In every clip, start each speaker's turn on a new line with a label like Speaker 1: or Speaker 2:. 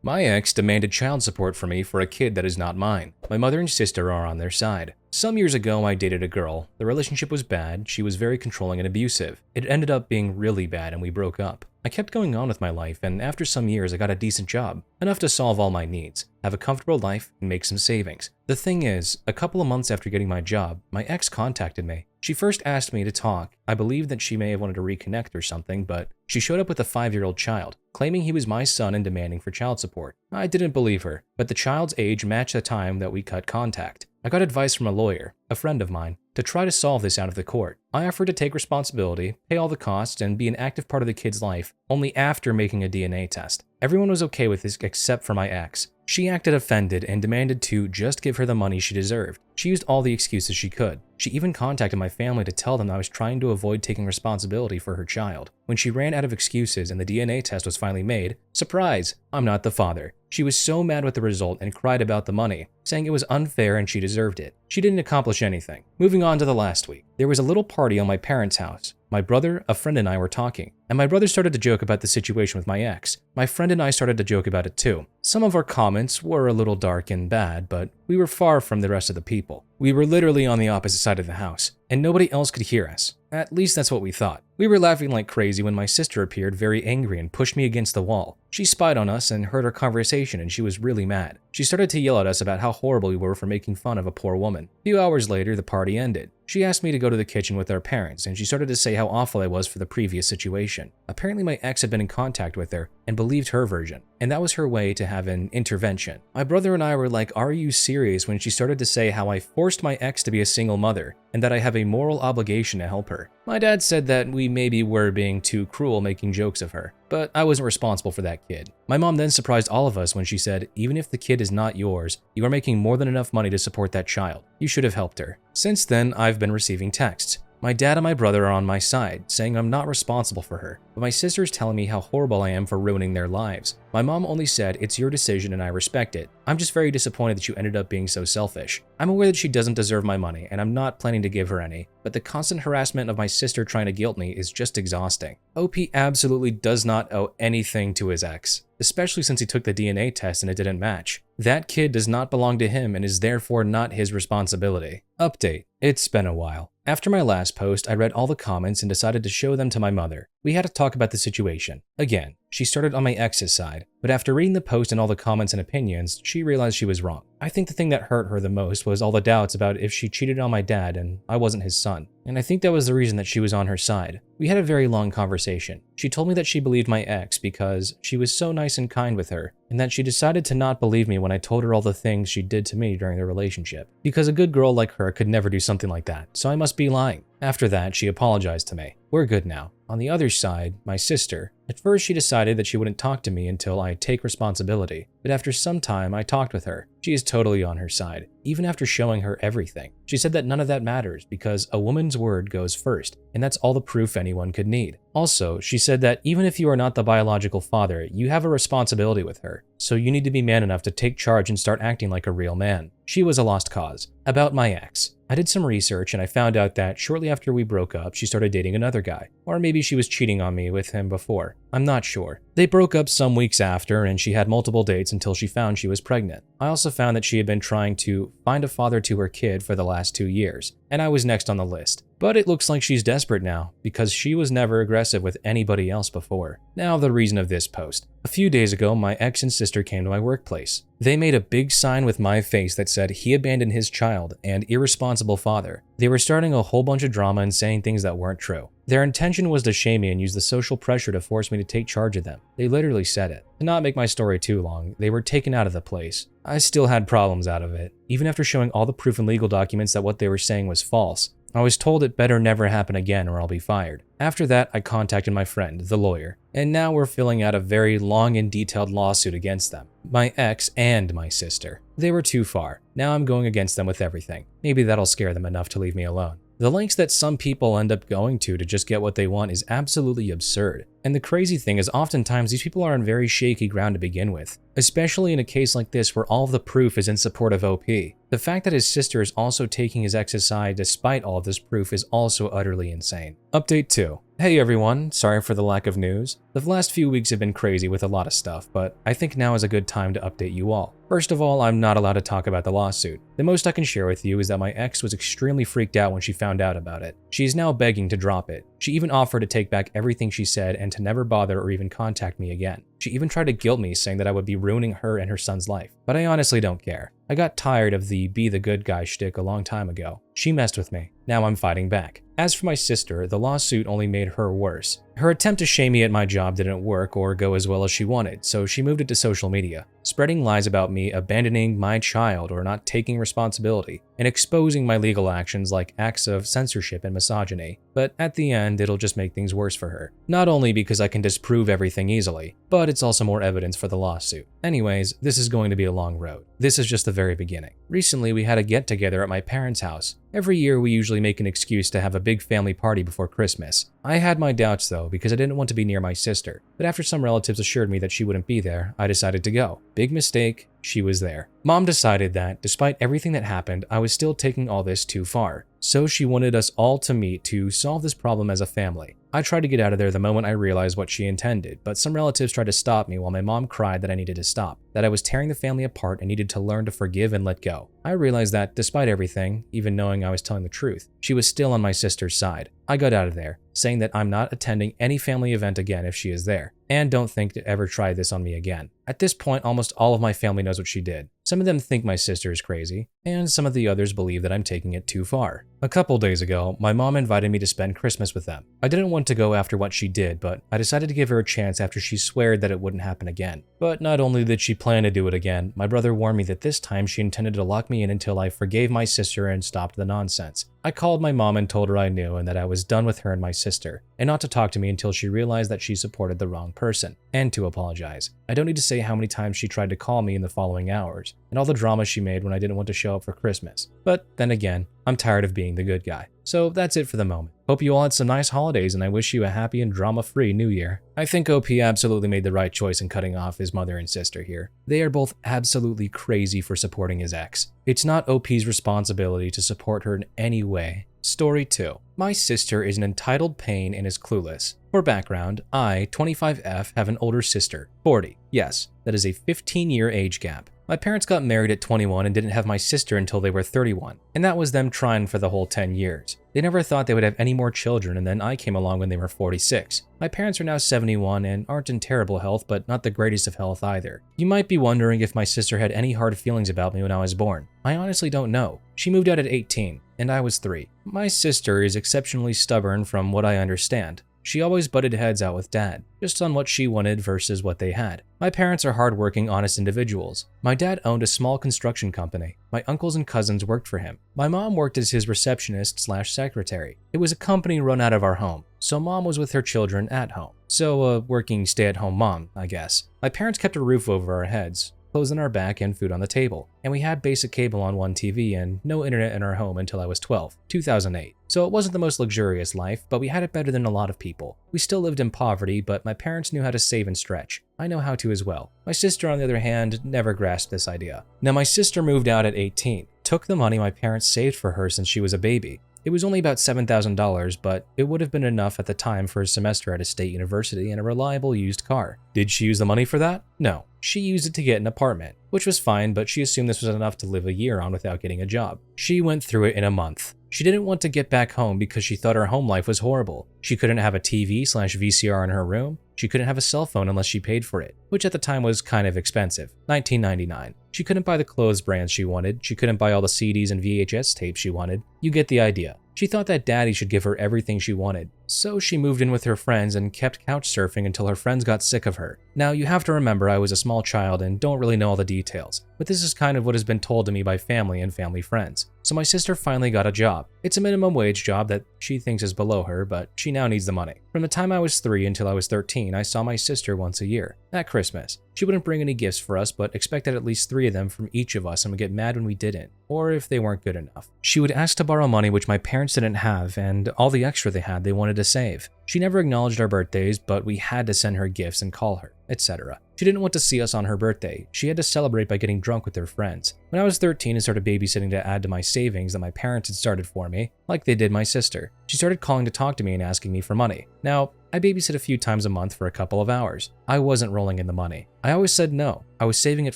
Speaker 1: My ex demanded child support from me for a kid that is not mine. My mother and sister are on their side. Some years ago, I dated a girl. The relationship was bad, she was very controlling and abusive. It ended up being really bad and we broke up. I kept going on with my life, and after some years I got a decent job, enough to solve all my needs, have a comfortable life, and make some savings. The thing is, a couple of months after getting my job, my ex contacted me. She first asked me to talk. I believe that she may have wanted to reconnect or something, but she showed up with a 5-year-old child, claiming he was my son and demanding for child support. I didn't believe her, but the child's age matched the time that we cut contact. I got advice from a lawyer, a friend of mine, to try to solve this out of the court. I offered to take responsibility, pay all the costs, and be an active part of the kid's life, only after making a DNA test. Everyone was okay with this except for my ex. She acted offended and demanded to just give her the money she deserved. She used all the excuses she could. She even contacted my family to tell them I was trying to avoid taking responsibility for her child. When she ran out of excuses and the DNA test was finally made, surprise, I'm not the father. She was so mad with the result and cried about the money, saying it was unfair and she deserved it. She didn't accomplish anything. Moving on to the last week. There was a little party on my parents' house. My brother, a friend, and I were talking, and my brother started to joke about the situation with my ex. My friend and I started to joke about it too. Some of our comments were a little dark and bad, but we were far from the rest of the people. We were literally on the opposite side of the house, and nobody else could hear us. At least that's what we thought. We were laughing like crazy when my sister appeared very angry and pushed me against the wall. She spied on us and heard our conversation, and she was really mad. She started to yell at us about how horrible we were for making fun of a poor woman. A few hours later, the party ended. She asked me to go to the kitchen with our parents, and she started to say how awful I was for the previous situation. Apparently my ex had been in contact with her and believed her version, and that was her way to have an intervention. My brother and I were like, "Are you serious?" when she started to say how I forced my ex to be a single mother, and that I have a moral obligation to help her. My dad said that we maybe were being too cruel making jokes of her, but I wasn't responsible for that kid. My mom then surprised all of us when she said, "Even if the kid is not yours, you are making more than enough money to support that child. You should have helped her." Since then, I've been receiving texts. My dad and my brother are on my side, saying I'm not responsible for her, but my sister is telling me how horrible I am for ruining their lives. My mom only said, "It's your decision and I respect it. I'm just very disappointed that you ended up being so selfish." I'm aware that she doesn't deserve my money, and I'm not planning to give her any, but the constant harassment of my sister trying to guilt me is just exhausting. OP absolutely does not owe anything to his ex, especially since he took the DNA test and it didn't match. That kid does not belong to him and is therefore not his responsibility. Update. It's been a while. After my last post, I read all the comments and decided to show them to my mother. We had to talk about the situation. Again, she started on my ex's side, but after reading the post and all the comments and opinions, she realized she was wrong. I think the thing that hurt her the most was all the doubts about if she cheated on my dad and I wasn't his son. And I think that was the reason that she was on her side. We had a very long conversation. She told me that she believed my ex because she was so nice and kind with her, and that she decided to not believe me when I told her all the things she did to me during the relationship. Because a good girl like her could never do something like that, so I must be lying. After that, she apologized to me. We're good now. On the other side, my sister. At first, she decided that she wouldn't talk to me until I take responsibility, but after some time, I talked with her. She is totally on her side, even after showing her everything. She said that none of that matters because a woman's word goes first, and that's all the proof anyone could need. Also, she said that even if you are not the biological father, you have a responsibility with her, so you need to be man enough to take charge and start acting like a real man. She was a lost cause. About my ex. I did some research and I found out that shortly after we broke up, she started dating another guy. Or maybe she was cheating on me with him before. I'm not sure. They broke up some weeks after and she had multiple dates until she found she was pregnant. I also found that she had been trying to find a father to her kid for the last 2 years, and I was next on the list. But it looks like she's desperate now, because she was never aggressive with anybody else before. Now the reason of this post. A few days ago, my ex and sister came to my workplace. They made a big sign with my face that said he abandoned his child and irresponsible father. They were starting a whole bunch of drama and saying things that weren't true. Their intention was to shame me and use the social pressure to force me to take charge of them. They literally said it. To not make my story too long, they were taken out of the place. I still had problems out of it, even after showing all the proof and legal documents that what they were saying was false. I was told it better never happen again or I'll be fired. After that, I contacted my friend, the lawyer, and now we're filling out a very long and detailed lawsuit against them. My ex and my sister. They were too far. Now I'm going against them with everything. Maybe that'll scare them enough to leave me alone. The lengths that some people end up going to just get what they want is absolutely absurd. And the crazy thing is oftentimes these people are on very shaky ground to begin with, especially in a case like this where all of the proof is in support of OP. The fact that his sister is also taking his ex's side despite all of this proof is also utterly insane. Update 2. Hey everyone, sorry for the lack of news. The last few weeks have been crazy with a lot of stuff, but I think now is a good time to update you all. First of all, I'm not allowed to talk about the lawsuit. The most I can share with you is that my ex was extremely freaked out when she found out about it. She is now begging to drop it. She even offered to take back everything she said and to never bother or even contact me again. She even tried to guilt me, saying that I would be ruining her and her son's life. But I honestly don't care. I got tired of the be the good guy shtick a long time ago. She messed with me. Now I'm fighting back. As for my sister, the lawsuit only made her worse. Her attempt to shame me at my job didn't work or go as well as she wanted, so she moved it to social media, spreading lies about me abandoning my child or not taking responsibility, and exposing my legal actions like acts of censorship and misogyny. But at the end, it'll just make things worse for her. Not only because I can disprove everything easily, but it's also more evidence for the lawsuit. Anyways, this is going to be a long road. This is just the very beginning. Recently, we had a get-together at my parents' house. Every year, we usually make an excuse to have a big family party before Christmas. I had my doubts though, because I didn't want to be near my sister, but after some relatives assured me that she wouldn't be there, I decided to go. Big mistake, she was there. Mom decided that, despite everything that happened, I was still taking all this too far. So she wanted us all to meet to solve this problem as a family. I tried to get out of there the moment I realized what she intended, but some relatives tried to stop me while my mom cried that I needed to stop, that I was tearing the family apart and needed to learn to forgive and let go. I realized that, despite everything, even knowing I was telling the truth, she was still on my sister's side. I got out of there, saying that I'm not attending any family event again if she is there, and don't think to ever try this on me again. At this point, almost all of my family knows what she did. Some of them think my sister is crazy, and some of the others believe that I'm taking it too far. A couple days ago, my mom invited me to spend Christmas with them. I didn't want to go after what she did, but I decided to give her a chance after she swore that it wouldn't happen again. But not only did she plan to do it again, my brother warned me that this time she intended to lock me in until I forgave my sister and stopped the nonsense. I called my mom and told her I knew and that I was done with her and my sister, and not to talk to me until she realized that she supported the wrong person, and to apologize. I don't need to say how many times she tried to call me in the following hours, and all the drama she made when I didn't want to show up for Christmas. But then again, I'm tired of being the good guy. So that's it for the moment. Hope you all had some nice holidays, and I wish you a happy and drama-free new year. I think OP absolutely made the right choice in cutting off his mother and sister here. They are both absolutely crazy for supporting his ex. It's not OP's responsibility to support her in any way. Story 2. My sister is an entitled pain and is clueless. For background, I, 25F, have an older sister, 40. Yes, that is a 15-year age gap. My parents got married at 21 and didn't have my sister until they were 31, and that was them trying for the whole 10 years. They never thought they would have any more children, and then I came along when they were 46. My parents are now 71 and aren't in terrible health, but not the greatest of health either. You might be wondering if my sister had any hard feelings about me when I was born. I honestly don't know. She moved out at 18, and I was 3. My sister is exceptionally stubborn from what I understand. She always butted heads out with Dad, just on what she wanted versus what they had. My parents are hardworking, honest individuals. My dad owned a small construction company. My uncles and cousins worked for him. My mom worked as his receptionist/secretary. It was a company run out of our home, so Mom was with her children at home. So a working stay-at-home mom, I guess. My parents kept a roof over our heads, clothes on our back, and food on the table. And we had basic cable on one TV and no internet in our home until I was 12, 2008. So it wasn't the most luxurious life, but we had it better than a lot of people. We still lived in poverty, but my parents knew how to save and stretch. I know how to as well. My sister, on the other hand, never grasped this idea. Now, my sister moved out at 18, took the money my parents saved for her since she was a baby. It was only about $7,000, but it would have been enough at the time for a semester at a state university and a reliable used car. Did she use the money for that? No. She used it to get an apartment, which was fine, but she assumed this was enough to live a year on without getting a job. She went through it in a month. She didn't want to get back home because she thought her home life was horrible. She couldn't have a TV/VCR in her room. She couldn't have a cell phone unless she paid for it, which at the time was kind of expensive, $19.99. She couldn't buy the clothes brands she wanted. She couldn't buy all the CDs and VHS tapes she wanted. You get the idea. She thought that Daddy should give her everything she wanted. So she moved in with her friends and kept couch surfing until her friends got sick of her. Now, you have to remember I was a small child and don't really know all the details, but this is kind of what has been told to me by family and family friends. so my sister finally got a job. It's a minimum wage job that she thinks is below her, but she now needs the money. From the time I was 3 until I was 13, I saw my sister once a year, at Christmas. She wouldn't bring any gifts for us, but expected at least 3 of them from each of us and would get mad when we didn't, or if they weren't good enough. She would ask to borrow money which my parents didn't have, and all the extra they had they wanted to save. She never acknowledged our birthdays, but we had to send her gifts and call her, etc. She didn't want to see us on her birthday. She had to celebrate by getting drunk with her friends. When I was 13 and started babysitting to add to my savings that my parents had started for me, like they did my sister, she started calling to talk to me and asking me for money. Now, I babysit a few times a month for a couple of hours. I wasn't rolling in the money. I always said no. I was saving it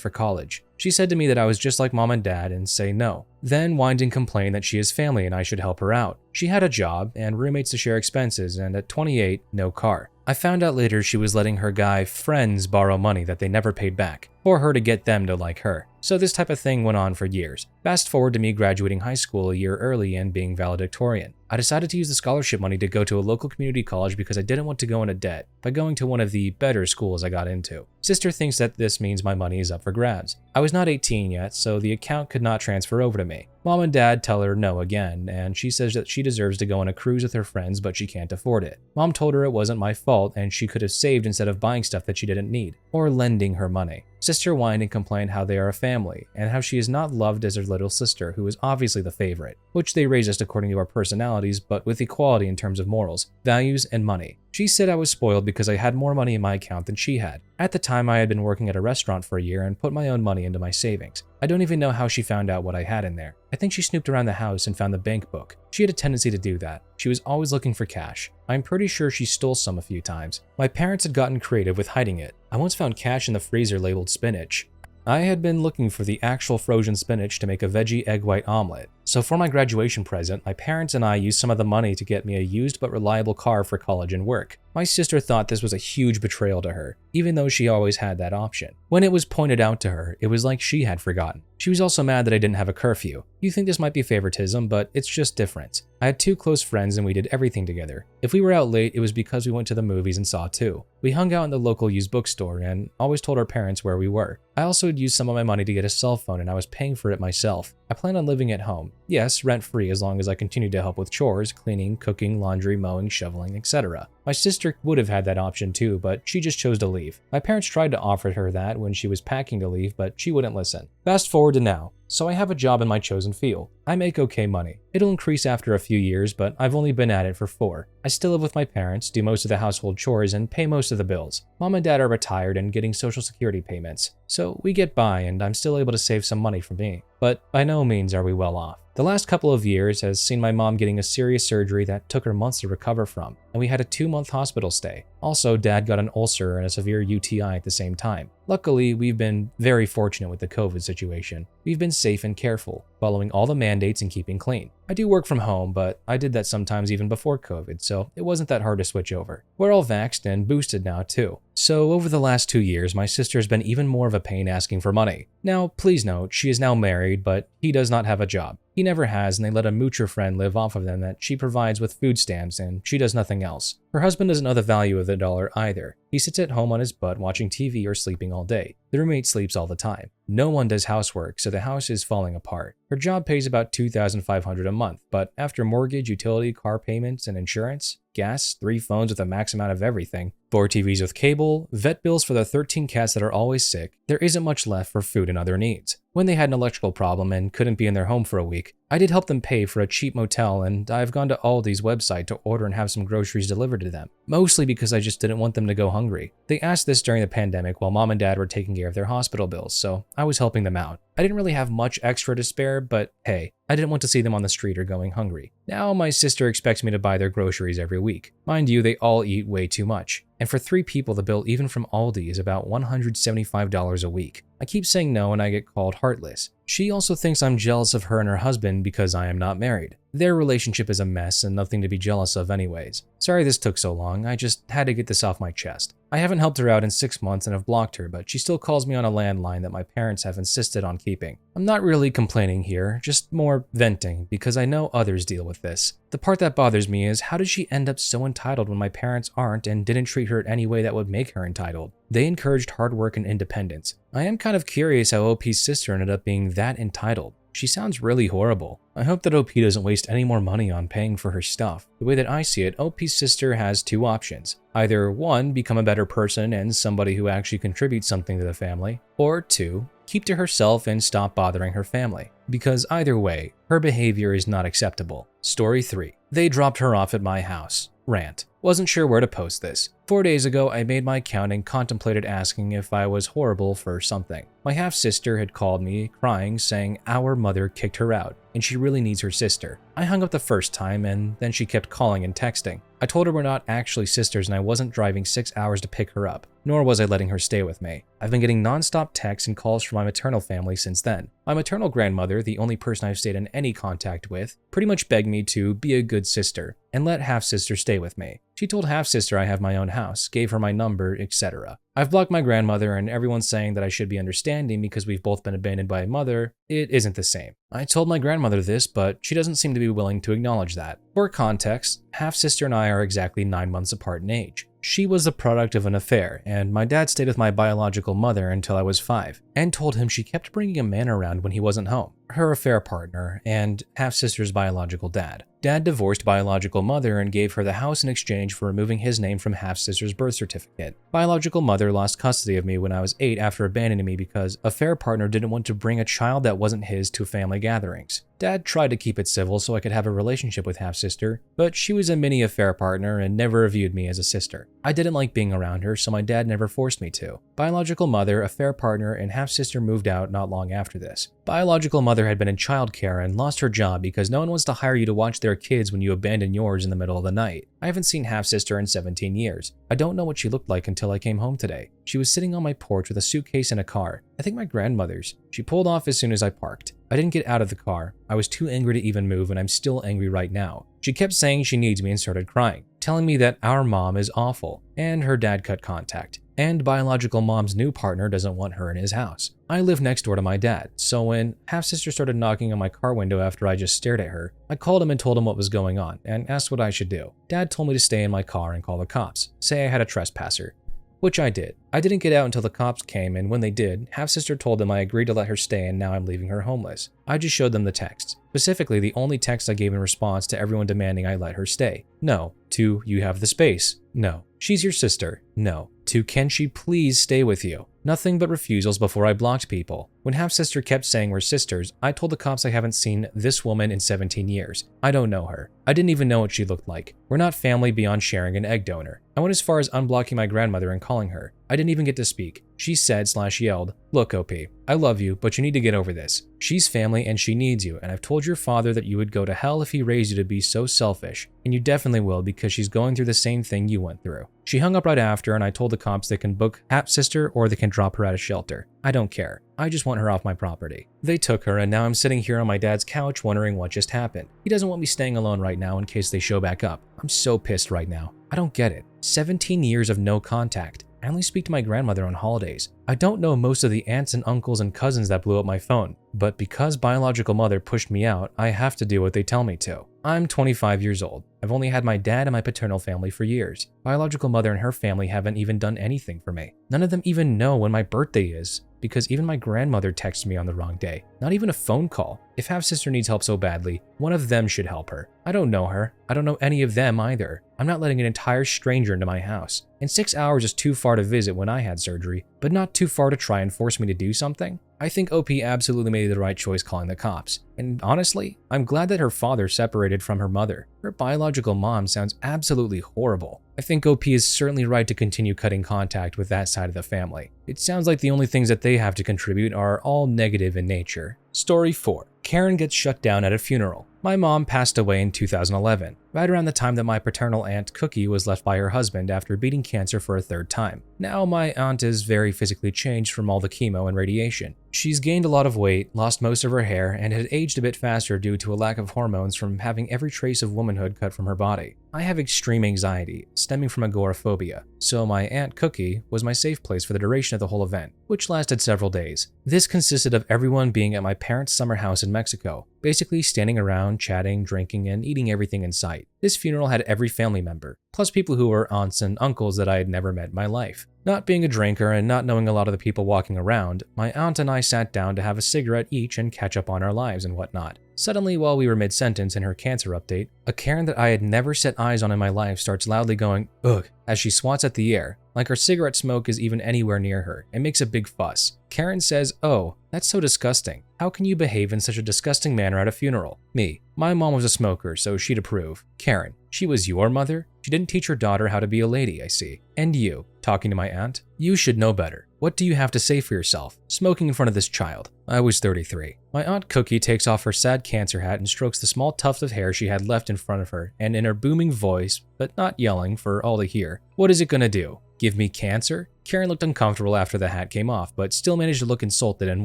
Speaker 1: for college. She said to me that I was just like mom and dad and say no. Then whined and complained that she has family and I should help her out. She had a job and roommates to share expenses, and at 28, no car. I found out later she was letting her guy friends borrow money that they never paid back, for her to get them to like her. So this type of thing went on for years. Fast forward to me graduating high school a year early and being valedictorian. I decided to use the scholarship money to go to a local community college because I didn't want to go into debt by going to one of the better schools I got into. Sister thinks that this means my money is up for grabs. I was not 18 yet, so the account could not transfer over to me. Mom and dad tell her no again, and she says that she deserves to go on a cruise with her friends, but she can't afford it. Mom told her it wasn't my fault and she could have saved instead of buying stuff that she didn't need, or lending her money. Sister whined and complained how they are a family, and how she is not loved as her little sister, who is obviously the favorite, which they raised us according to our personalities, but with equality in terms of morals, values, and money. She said I was spoiled because I had more money in my account than she had. At the time, I had been working at a restaurant for a year and put my own money into my savings. I don't even know how she found out what I had in there. I think she snooped around the house and found the bank book. She had a tendency to do that. She was always looking for cash. I'm pretty sure she stole some a few times. My parents had gotten creative with hiding it. I once found cash in the freezer labeled spinach. I had been looking for the actual frozen spinach to make a veggie egg white omelet. So for my graduation present, my parents and I used some of the money to get me a used but reliable car for college and work. My sister thought this was a huge betrayal to her, even though she always had that option. When it was pointed out to her, it was like she had forgotten. She was also mad that I didn't have a curfew. You think this might be favoritism, but it's just difference. I had 2 close friends and we did everything together. If we were out late, it was because we went to the movies and saw 2. We hung out in the local used bookstore and always told our parents where we were. I also had used some of my money to get a cell phone and I was paying for it myself. I plan on living at home. Yes, rent-free as long as I continue to help with chores, cleaning, cooking, laundry, mowing, shoveling, etc. My sister would have had that option too, but she just chose to leave. My parents tried to offer her that when she was packing to leave, but she wouldn't listen. Fast forward to now. So I have a job in my chosen field. I make okay money. It'll increase after a few years, but I've only been at it for 4. I still live with my parents, do most of the household chores, and pay most of the bills. Mom and dad are retired and getting social security payments, so we get by and I'm still able to save some money for me. But by no means are we well off. The last couple of years has seen my mom getting a serious surgery that took her months to recover from, and we had a 2-month hospital stay. Also, dad got an ulcer and a severe UTI at the same time. Luckily, we've been very fortunate with the COVID situation. We've been safe and careful, following all the mandates and keeping clean. I do work from home, but I did that sometimes even before COVID, so it wasn't that hard to switch over. We're all vaxxed and boosted now too. So over the last 2 years, my sister has been even more of a pain asking for money. Now, please note, she is now married, but he does not have a job. He never has, and they let a moocher friend live off of them that she provides with food stamps, and she does nothing else. Her husband doesn't know the value of the dollar either. He sits at home on his butt watching TV or sleeping all day. The roommate sleeps all the time. No one does housework, so the house is falling apart. Her job pays about $2,500 a month, but after mortgage, utility, car payments, and insurance, gas, 3 phones with a max amount of everything, 4 TVs with cable, vet bills for the 13 cats that are always sick, there isn't much left for food and other needs. When they had an electrical problem and couldn't be in their home for a week, I did help them pay for a cheap motel, and I've gone to Aldi's website to order and have some groceries delivered to them, mostly because I just didn't want them to go hungry. They asked this during the pandemic while mom and dad were taking care of their hospital bills, so I was helping them out. I didn't really have much extra to spare, but hey, I didn't want to see them on the street or going hungry. Now my sister expects me to buy their groceries every week. Mind you, they all eat way too much. And for 3 people, the bill even from Aldi is about $175 a week. I keep saying no and I get called heartless. She also thinks I'm jealous of her and her husband because I am not married. Their relationship is a mess and nothing to be jealous of anyways. Sorry this took so long, I just had to get this off my chest. I haven't helped her out in 6 months and have blocked her, but she still calls me on a landline that my parents have insisted on keeping. I'm not really complaining here, just more venting, because I know others deal with this. The part that bothers me is, how did she end up so entitled when my parents aren't and didn't treat her in any way that would make her entitled? They encouraged hard work and independence. I am kind of curious how OP's sister ended up being that entitled. She sounds really horrible. I hope that OP doesn't waste any more money on paying for her stuff. The way that I see it, OP's sister has two options. Either 1, become a better person and somebody who actually contributes something to the family, or 2, keep to herself and stop bothering her family. Because either way, her behavior is not acceptable. Story 3. They dropped her off at my house. Rant. Wasn't sure where to post this. 4 days ago, I made my account and contemplated asking if I was horrible for something. My half-sister had called me, crying, saying our mother kicked her out, and she really needs her sister. I hung up the first time, and then she kept calling and texting. I told her we're not actually sisters and I wasn't driving 6 hours to pick her up, nor was I letting her stay with me. I've been getting non-stop texts and calls from my maternal family since then. My maternal grandmother, the only person I've stayed in any contact with, pretty much begged me to be a good sister and let half-sister stay with me. She told half-sister I have my own house, gave her my number, etc. I've blocked my grandmother and everyone's saying that I should be understanding because we've both been abandoned by a mother. It isn't the same. I told my grandmother this, but she doesn't seem to be willing to acknowledge that. For context, half-sister and I are exactly 9 months apart in age. She was the product of an affair, and my dad stayed with my biological mother until I was 5, and told him she kept bringing a man around when he wasn't home, her affair partner, and half-sister's biological dad. Dad divorced biological mother and gave her the house in exchange for removing his name from half-sister's birth certificate. Biological mother lost custody of me when I was 8 after abandoning me because affair partner didn't want to bring a child that wasn't his to family gatherings. Dad tried to keep it civil so I could have a relationship with half-sister, but she was a mini affair partner and never viewed me as a sister. I didn't like being around her, so my dad never forced me to. Biological mother, affair partner, and half-sister moved out not long after this. Biological mother had been in childcare and lost her job because no one wants to hire you to watch their kids when you abandon yours in the middle of the night. I haven't seen half-sister in 17 years. I don't know what she looked like until I came home today. She was sitting on my porch with a suitcase and a car. I think my grandmother's. She pulled off as soon as I parked. I didn't get out of the car. I was too angry to even move, and I'm still angry right now. She kept saying she needs me and started crying, telling me that our mom is awful, and her dad cut contact, and biological mom's new partner doesn't want her in his house. I live next door to my dad, so when half-sister started knocking on my car window after I just stared at her, I called him and told him what was going on, and asked what I should do. Dad told me to stay in my car and call the cops, say I had a trespasser. Which I did. I didn't get out until the cops came, and when they did, half-sister told them I agreed to let her stay and now I'm leaving her homeless. I just showed them the texts. Specifically, the only text I gave in response to everyone demanding I let her stay. No. To, you have the space. No. She's your sister. No. To, can she please stay with you? Nothing but refusals before I blocked people. When half-sister kept saying we're sisters, I told the cops I haven't seen this woman in 17 years. I don't know her. I didn't even know what she looked like. We're not family beyond sharing an egg donor. I went as far as unblocking my grandmother and calling her. I didn't even get to speak. She said/yelled, "Look, OP, I love you, but you need to get over this. She's family and she needs you, and I've told your father that you would go to hell if he raised you to be so selfish, and you definitely will because she's going through the same thing you went through." She hung up right after, and I told the cops they can book half-sister or they can drop her at a shelter. I don't care. I just want her off my property. They took her, and now I'm sitting here on my dad's couch wondering what just happened. He doesn't want me staying alone right now in case they show back up. I'm so pissed right now. I don't get it. 17 years of no contact. I only speak to my grandmother on holidays. I don't know most of the aunts and uncles and cousins that blew up my phone, but because biological mother pushed me out, I have to do what they tell me to. I'm 25 years old. I've only had my dad and my paternal family for years. Biological mother and her family haven't even done anything for me. None of them even know when my birthday is, because even my grandmother texted me on the wrong day. Not even a phone call. If half-sister needs help so badly, one of them should help her. I don't know her. I don't know any of them either. I'm not letting an entire stranger into my house. And 6 hours is too far to visit when I had surgery, but not too far to try and force me to do something. I think OP absolutely made the right choice calling the cops. And honestly, I'm glad that her father separated from her mother. Her biological mom sounds absolutely horrible. I think OP is certainly right to continue cutting contact with that side of the family. It sounds like the only things that they have to contribute are all negative in nature. Story 4. Karen gets shut down at a funeral. My mom passed away in 2011, right around the time that my paternal aunt Cookie was left by her husband after beating cancer for a third time. Now my aunt is very physically changed from all the chemo and radiation. She's gained a lot of weight, lost most of her hair, and had aged a bit faster due to a lack of hormones from having every trace of womanhood cut from her body. I have extreme anxiety, stemming from agoraphobia, so my Aunt Cookie was my safe place for the duration of the whole event, which lasted several days. This consisted of everyone being at my parents' summer house in Mexico, basically standing around, chatting, drinking, and eating everything in sight. This funeral had every family member, plus people who were aunts and uncles that I had never met in my life. Not being a drinker and not knowing a lot of the people walking around, my aunt and I sat down to have a cigarette each and catch up on our lives and whatnot. Suddenly, while we were mid-sentence in her cancer update, a Karen that I had never set eyes on in my life starts loudly going, "Ugh," as she swats at the air, like her cigarette smoke is even anywhere near her, and makes a big fuss. Karen says, "Oh, that's so disgusting. How can you behave in such a disgusting manner at a funeral?" Me: "My mom was a smoker, so she'd approve." Karen: "She was your mother? She didn't teach her daughter how to be a lady, I see." And you, talking to my aunt: "You should know better. What do you have to say for yourself? Smoking in front of this child." I was 33. My aunt Cookie takes off her sad cancer hat and strokes the small tuft of hair she had left in front of her, and in her booming voice, but not yelling for all to hear: "What is it gonna do? Give me cancer?" Karen looked uncomfortable after the hat came off, but still managed to look insulted and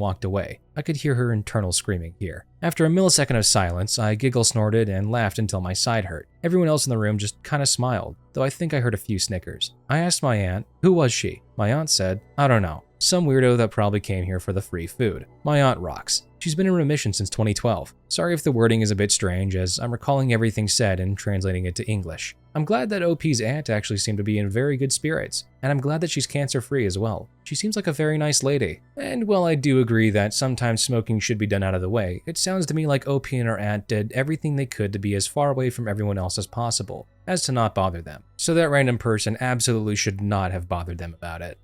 Speaker 1: walked away. I could hear her internal screaming here. After a millisecond of silence, I giggle snorted and laughed until my side hurt. Everyone else in the room just kinda smiled, though I think I heard a few snickers. I asked my aunt, "Who was she?" My aunt said, "I don't know. Some weirdo that probably came here for the free food." My aunt rocks. She's been in remission since 2012. Sorry if the wording is a bit strange, as I'm recalling everything said and translating it to English. I'm glad that OP's aunt actually seemed to be in very good spirits, and I'm glad that she's cancer-free as well. She seems like a very nice lady. And while I do agree that sometimes smoking should be done out of the way, it sounds to me like OP and her aunt did everything they could to be as far away from everyone else as possible, as to not bother them. So that random person absolutely should not have bothered them about it.